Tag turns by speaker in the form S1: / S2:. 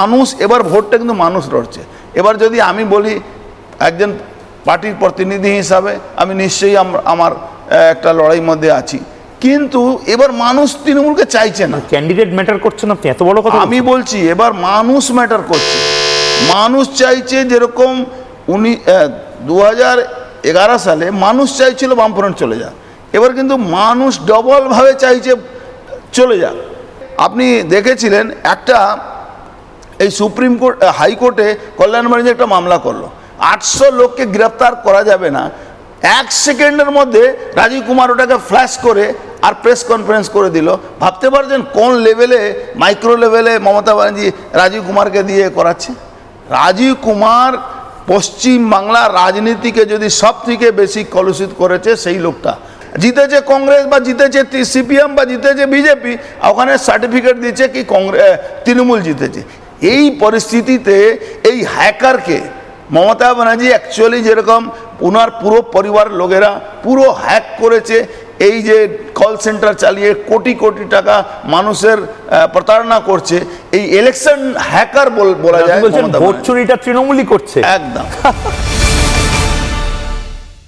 S1: মানুষ এবার ভোটটা কিন্তু মানুষ লড়ছে। এবার যদি আমি বলি একজন পার্টির প্রতিনিধি হিসাবে আমি নিশ্চয়ই আমার একটা লড়াইয়ের মধ্যে আছি, কিন্তু এবার মানুষ তৃণমূলকে চাইছে না।
S2: ক্যান্ডিডেট ম্যাটার করছে না, এত বড় কথা
S1: আমি বলছি এবার মানুষ ম্যাটার করছে। মানুষ চাইছে, যেরকম 2011 সালে মানুষ চাইছিল বামফ্রন্ট চলে যাক, এবার কিন্তু মানুষ ডবলভাবে চাইছে চলে যাক। আপনি দেখেছিলেন একটা এই সুপ্রিম কোর্ট হাইকোর্টে কল্যাণ ব্যানার্জি একটা মামলা করলো, 800 লোককে গ্রেপ্তার করা যাবে না, 1 সেকেন্ডের মধ্যে রাজীব কুমার ওটাকে ফ্ল্যাশ করে আর প্রেস কনফারেন্স করে দিল। ভাবতে পারছেন কোন লেভেলে, মাইক্রো লেভেলে মমতা ব্যানার্জি রাজীব কুমারকে দিয়ে করাচ্ছে। রাজীব কুমার পশ্চিম বাংলার রাজনীতিকে যদি সব থেকে বেশি কলুষিত করেছে সেই লোকটা। জিতেছে কংগ্রেস বা জিতেছে সিপিএম বা জিতেছে বিজেপি, ওখানে সার্টিফিকেট দিচ্ছে কি তৃণমূল জিতেছে। এই পরিস্থিতিতে এই হ্যাকারকে মমতা ব্যানার্জি অ্যাকচুয়ালি যেরকম ওনার পুরো পরিবার লোকেরা পুরো হ্যাক করেছে, এই যে কল সেন্টার চালিয়ে কোটি কোটি টাকা মানুষের প্রতারণা করছে, এই ইলেকশন হ্যাকার বলা যায়।
S2: ভোট চুরিটা তৃণমূলই করছে
S1: একদম।